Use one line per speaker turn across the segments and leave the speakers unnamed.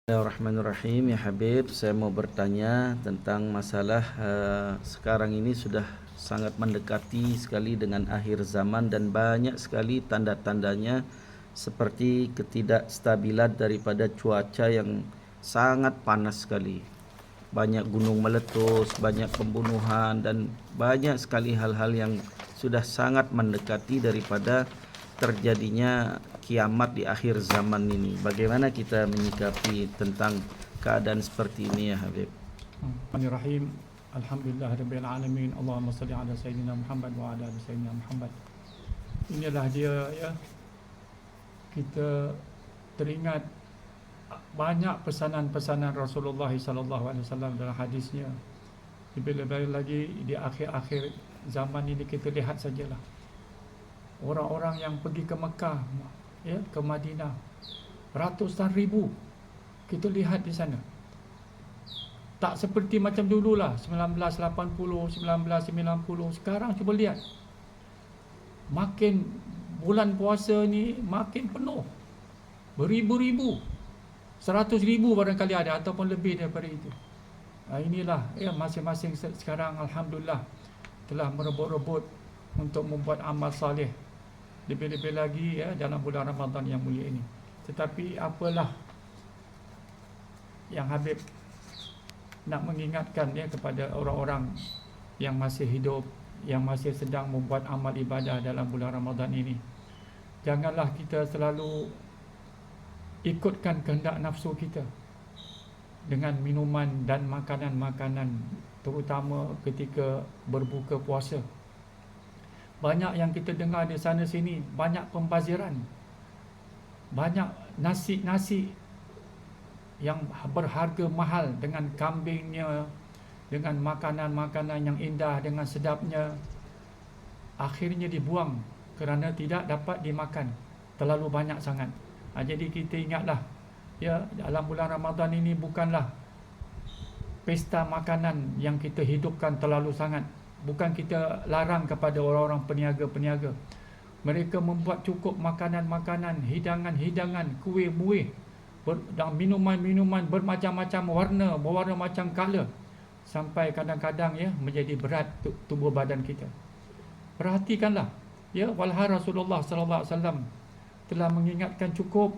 Bismillahirrahmanirrahim. Ya Habib, saya mau bertanya tentang masalah sekarang ini sudah sangat mendekati sekali dengan akhir zaman dan banyak sekali tanda-tandanya seperti ketidakstabilan daripada cuaca yang sangat panas sekali. Banyak gunung meletus, banyak pembunuhan dan banyak sekali hal-hal yang sudah sangat mendekati daripada terjadinya kiamat di akhir zaman ini. Bagaimana kita menyikapi tentang keadaan seperti ini ya Habib?
Bismillahirrahmanirrahim. Alhamdulillahirabbil alamin. Allahumma salli ala sayyidina Muhammad wa ala ali sayyidina Muhammad. Inilah dia ya. Kita teringat banyak pesanan-pesanan Rasulullah sallallahu alaihi wasallam dalam hadisnya. Lebih-lebih lagi di akhir-akhir zaman ini kita lihat sajalah orang-orang yang pergi ke Mekah, ya, ke Madinah, ratusan ribu kita lihat di sana. Tak seperti macam dululah 1980, 1990. Sekarang cuba lihat, makin bulan puasa ni makin penuh, beribu-ribu, 100,000 barangkali ada, ataupun lebih daripada itu. Inilah ya, masing-masing sekarang alhamdulillah telah merebut-rebut untuk membuat amal saleh, lebih-lebih lagi ya dalam bulan Ramadan yang mulia ini. Tetapi apalah yang Habib nak mengingatkan ya kepada orang-orang yang masih hidup, yang masih sedang membuat amal ibadah dalam bulan Ramadan ini. Janganlah kita selalu ikutkan kehendak nafsu kita dengan minuman dan makanan-makanan, terutama ketika berbuka puasa. Banyak yang kita dengar di sana sini, banyak pembaziran, banyak nasi yang berharga mahal dengan kambingnya, dengan makanan-makanan yang indah, dengan sedapnya, akhirnya dibuang kerana tidak dapat dimakan, terlalu banyak sangat. Jadi kita ingatlah ya, dalam bulan Ramadan ini bukanlah pesta makanan yang kita hidupkan terlalu sangat. Bukan kita larang kepada orang-orang peniaga-peniaga. Mereka membuat cukup makanan-makanan, hidangan-hidangan, kuih-muih dan minuman-minuman bermacam-macam warna, berwarna macam color, sampai kadang-kadang ya menjadi berat tubuh badan kita. Perhatikanlah ya, walhal Rasulullah sallallahu alaihi wasallam telah mengingatkan cukup.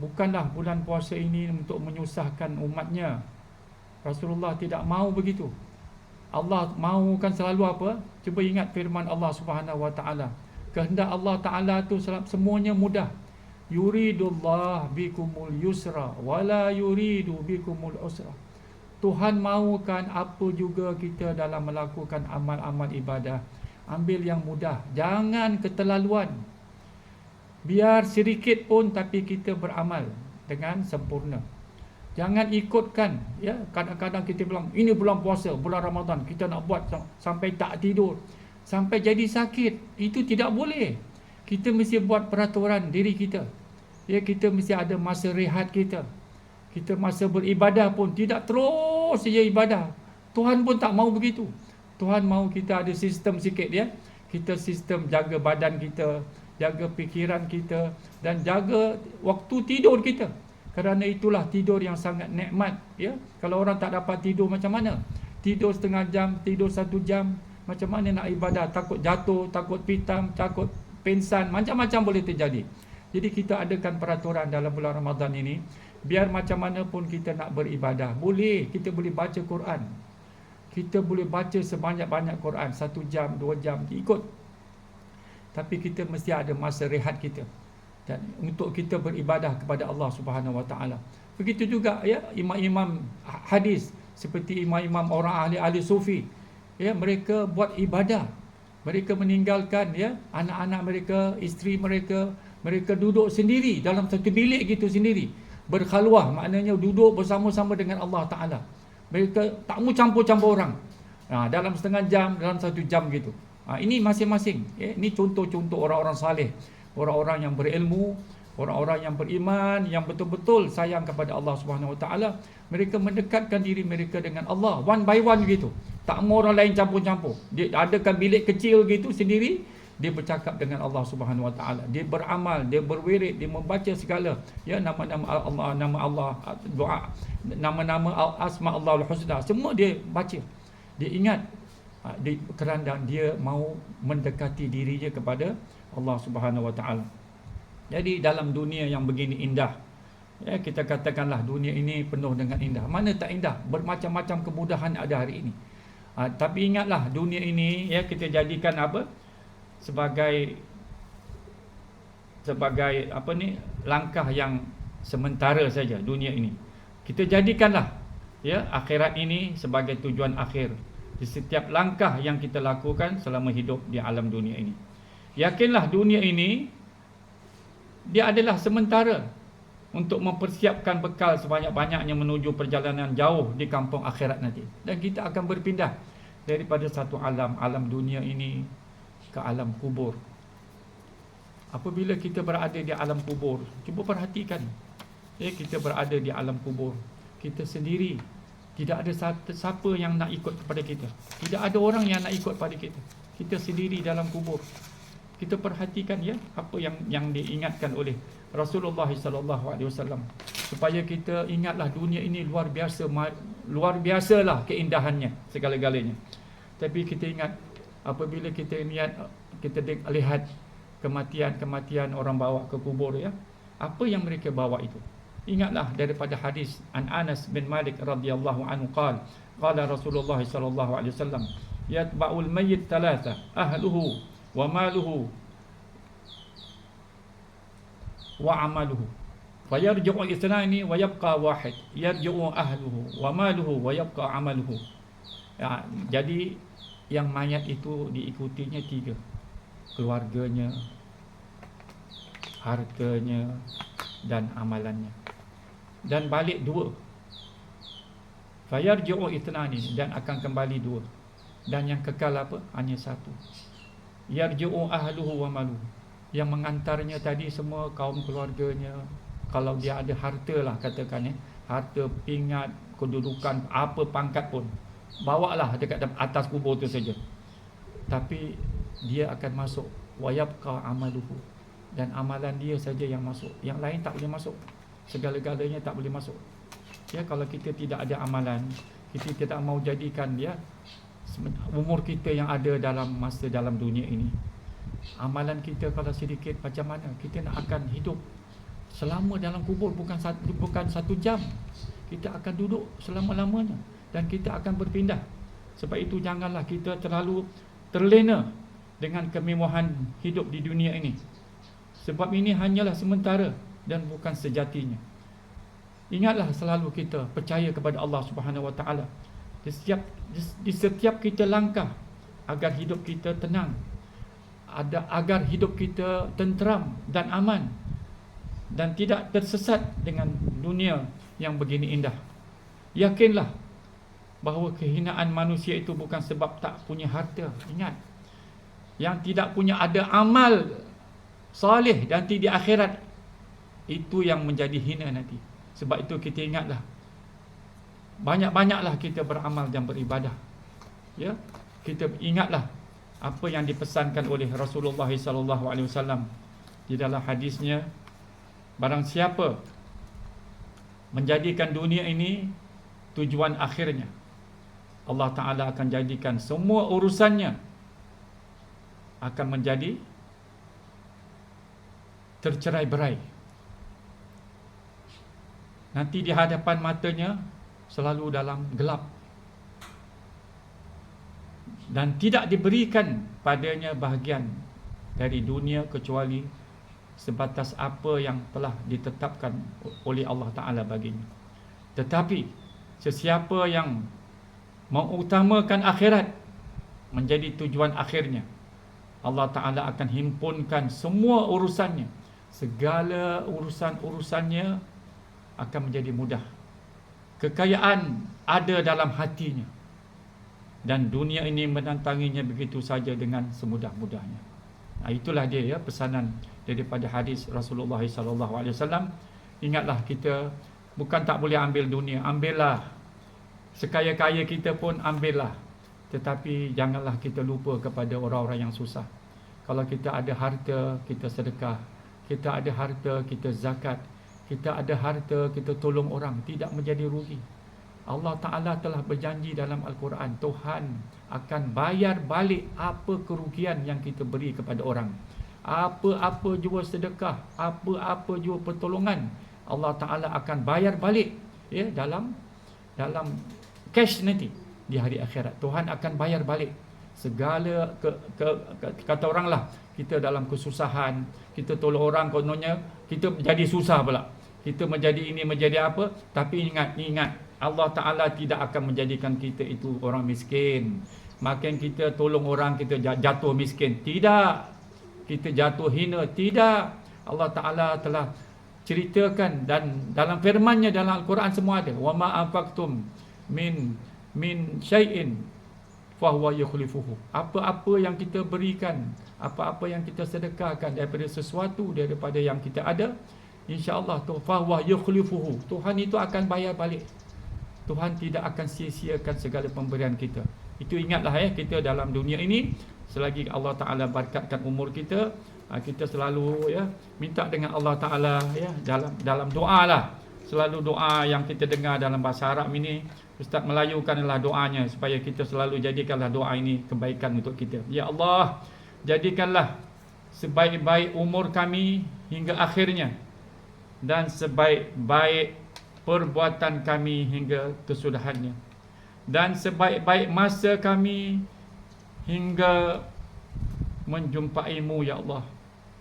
Bukanlah bulan puasa ini untuk menyusahkan umatnya. Rasulullah tidak mahu begitu. Allah mahu kan selalu apa? Cuba ingat firman Allah Subhanahu wa taala. Kehendak Allah Taala tu semuanya mudah. Yuridullah bikumul yusra wala yuridu bikumul usra. Tuhan mahukan apa juga kita dalam melakukan amal-amal ibadah. Ambil yang mudah, jangan keterlaluan. Biar sedikit pun tapi kita beramal dengan sempurna. Jangan ikutkan ya, kadang-kadang kita bilang ini bulan puasa, bulan Ramadan, kita nak buat sampai tak tidur, sampai jadi sakit. Itu tidak boleh. Kita mesti buat peraturan diri kita. Ya, kita mesti ada masa rehat kita. Kita masa beribadah pun tidak terus saja ibadah. Tuhan pun tak mahu begitu. Tuhan mahu kita ada sistem sikit ya. Kita sistem jaga badan kita, jaga fikiran kita, dan jaga waktu tidur kita. Kerana itulah tidur yang sangat nikmat ya. Kalau orang tak dapat tidur macam mana? Tidur setengah jam, tidur 1 jam, macam mana nak ibadah? Takut jatuh, takut pitam, takut pingsan, macam-macam boleh terjadi. Jadi kita adakan peraturan dalam bulan Ramadan ini, biar macam mana pun kita nak beribadah, boleh, kita boleh baca Quran. Kita boleh baca sebanyak-banyak Quran, 1 jam, 2 jam, ikut. Tapi kita mesti ada masa rehat kita, dan untuk kita beribadah kepada Allah Subhanahu wa taala. Begitu juga ya, imam-imam hadis seperti imam-imam orang ahli-ahli sufi, ya, mereka buat ibadah. Mereka meninggalkan ya anak-anak mereka, isteri mereka, mereka duduk sendiri dalam satu bilik gitu sendiri, berkhalwah, maknanya duduk bersama-sama dengan Allah Taala. Mereka tak mau campur-campur orang. Dalam setengah jam, dalam 1 jam gitu. Ini masing-masing ya, ini contoh-contoh orang-orang saleh, orang-orang yang berilmu, orang-orang yang beriman, yang betul-betul sayang kepada Allah Subhanahu Wa Taala. Mereka mendekatkan diri mereka dengan Allah one by one gitu. Tak mau orang lain campur-campur. Dia adakan bilik kecil gitu sendiri, dia bercakap dengan Allah Subhanahu Wa Taala, dia beramal, dia berwirid, dia membaca segala ya nama-nama Allah, nama Allah, doa, nama-nama asma Allahul Husna, semua dia baca, dia ingat, kerana dia mau mendekati dirinya kepada Allah Subhanahu Wa Taala. Jadi dalam dunia yang begini indah, ya, kita katakanlah dunia ini penuh dengan indah. Mana tak indah? Bermacam-macam kemudahan ada hari ini. Tapi ingatlah dunia ini ya kita jadikan apa? Sebagai apa ni, langkah yang sementara saja dunia ini. Kita jadikanlah ya akhirat ini sebagai tujuan akhir di setiap langkah yang kita lakukan selama hidup di alam dunia ini. Yakinlah dunia ini dia adalah sementara untuk mempersiapkan bekal sebanyak-banyaknya menuju perjalanan jauh di kampung akhirat nanti. Dan kita akan berpindah daripada satu alam dunia ini ke alam kubur. Apabila kita berada di alam kubur, cuba perhatikan, ya, kita berada di alam kubur, kita sendiri, tidak ada siapa yang nak ikut kepada kita, tidak ada orang yang nak ikut pada kita, kita sendiri dalam kubur. Kita perhatikan ya apa yang diingatkan oleh Rasulullah sallallahu alaihi wasallam, supaya kita ingatlah dunia ini luar biasalah keindahannya segala-galanya. Tapi kita ingat apabila kita lihat kematian orang bawa ke kubur ya, apa yang mereka bawa itu. Ingatlah daripada hadis an Anas bin Malik radhiyallahu anhu qala Rasulullah sallallahu alaihi wasallam yatba'ul mayyit thalatha ahluhu wa maluhu wa amaluhu fayarji'u ithnani wa yabqa wahid yarji'u ahluhu wa maluhu wa yabqa amaluhu. Ya, jadi yang mayat itu diikutinya 3, keluarganya, hartanya dan amalannya, dan balik 2. Fayarji'u ithnani, dan akan kembali 2, dan yang kekal apa? Hanya 1. Yarji'u ahluhu wa maluhu, yang mengantarnya tadi semua kaum keluarganya, kalau dia ada harta lah katakan ya, harta, pingat, kedudukan, apa pangkat pun, bawalah dekat atas kubur tu saja. Tapi dia akan masuk wa yabqa amaluhu, dan amalan dia saja yang masuk, yang lain tak boleh masuk, segala-galanya tak boleh masuk. Ya, kalau kita tidak ada amalan, kita tidak mau jadikan dia umur kita yang ada dalam dunia ini, amalan kita kalau sedikit, macam mana kita nak akan hidup selama dalam kubur? Bukan 1 jam, kita akan duduk selama-lamanya, dan kita akan berpindah. Sebab itu janganlah kita terlalu terlena dengan kemewahan hidup di dunia ini, sebab ini hanyalah sementara dan bukan sejatinya. Ingatlah selalu kita percaya kepada Allah Subhanahu Wa Taala di setiap kita langkah, agar hidup kita tenang, agar hidup kita tenteram dan aman, dan tidak tersesat dengan dunia yang begini indah. Yakinlah bahawa kehinaan manusia itu bukan sebab tak punya harta. Ingat, yang tidak punya ada amal soleh nanti di akhirat, itu yang menjadi hina nanti. Sebab itu kita ingatlah, banyak-banyaklah kita beramal dan beribadah. Ya, kita ingatlah apa yang dipesankan oleh Rasulullah sallallahu alaihi wasallam di dalam hadisnya, barang siapa menjadikan dunia ini tujuan akhirnya, Allah Ta'ala akan jadikan semua urusannya akan menjadi tercerai-berai. Nanti di hadapan matanya selalu dalam gelap, dan tidak diberikan padanya bahagian dari dunia kecuali sebatas apa yang telah ditetapkan oleh Allah Ta'ala baginya. Tetapi sesiapa yang mengutamakan akhirat menjadi tujuan akhirnya, Allah Ta'ala akan himpunkan semua urusannya, segala urusan-urusannya akan menjadi mudah. Kekayaan ada dalam hatinya, dan dunia ini menantanginya begitu saja dengan semudah-mudahnya. Itulah dia ya pesanan daripada hadis Rasulullah SAW. Ingatlah, kita bukan tak boleh ambil dunia, ambillah. Sekaya-kaya kita pun ambillah, tetapi janganlah kita lupa kepada orang-orang yang susah. Kalau kita ada harta, kita sedekah. Kita ada harta, kita zakat. Kita ada harta, kita tolong orang, tidak menjadi rugi. Allah Ta'ala telah berjanji dalam Al-Quran, Tuhan akan bayar balik apa kerugian yang kita beri kepada orang. Apa-apa jua sedekah, apa-apa jua pertolongan, Allah Ta'ala akan bayar balik, ya, dalam cash nanti di hari akhirat. Tuhan akan bayar balik segala kata orang lah, kita dalam kesusahan, kita tolong orang, kononnya kita menjadi susah pula, kita menjadi ini, menjadi apa. Tapi ingat Allah Ta'ala tidak akan menjadikan kita itu orang miskin. Makin kita tolong orang, kita jatuh miskin. Tidak. Kita jatuh hina. Tidak. Allah Ta'ala telah ceritakan, dan dalam firman-Nya dalam Al-Quran semua ada. Wa ma anfaqtum min syai'in fahuwa yukhlifuhu. Apa-apa yang kita berikan, apa-apa yang kita sedekahkan daripada sesuatu, daripada yang kita ada, insya-Allah fahuwa yukhlifuhu. Tuhan itu akan bayar balik. Tuhan tidak akan sia-siakan segala pemberian kita. Itu ingatlah, ya, kita dalam dunia ini, selagi Allah Ta'ala berkatkan umur kita, kita selalu, ya, minta dengan Allah Ta'ala, ya, dalam doa lah. Selalu doa yang kita dengar dalam bahasa Arab ini, Ustaz melayukanlah doanya, supaya kita selalu jadikanlah doa ini kebaikan untuk kita. Ya Allah, jadikanlah sebaik-baik umur kami hingga akhirnya, dan sebaik-baik perbuatan kami hingga kesudahannya, dan sebaik-baik masa kami hingga menjumpaimu, ya Allah,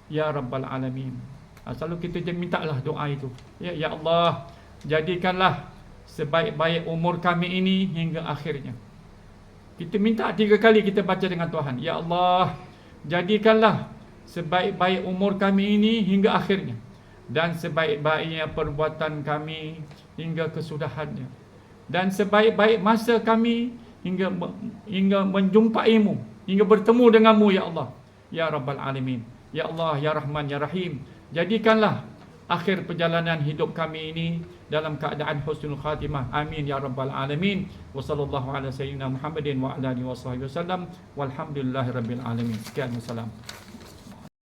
ya Rabbal Alamin. Selalu kita mintalah doa itu, ya Allah, jadikanlah sebaik-baik umur kami ini hingga akhirnya. Kita minta 3 kali, kita baca dengan Tuhan, ya Allah, jadikanlah sebaik-baik umur kami ini hingga akhirnya, dan sebaik-baiknya perbuatan kami hingga kesudahannya, dan sebaik-baik masa kami hingga menjumpaimu, hingga bertemu denganmu, ya Allah, ya Rabbal Alamin. Ya Allah, ya Rahman, ya Rahim, jadikanlah akhir perjalanan hidup kami ini dalam keadaan husnul khatimah. Amin ya Rabbal Alamin. Wa sallallahu ala sayyidina Muhammadin wa ala alihi wa sahbihi wasallam. Walhamdulillahirabbil alamin. Sekian, wassalam.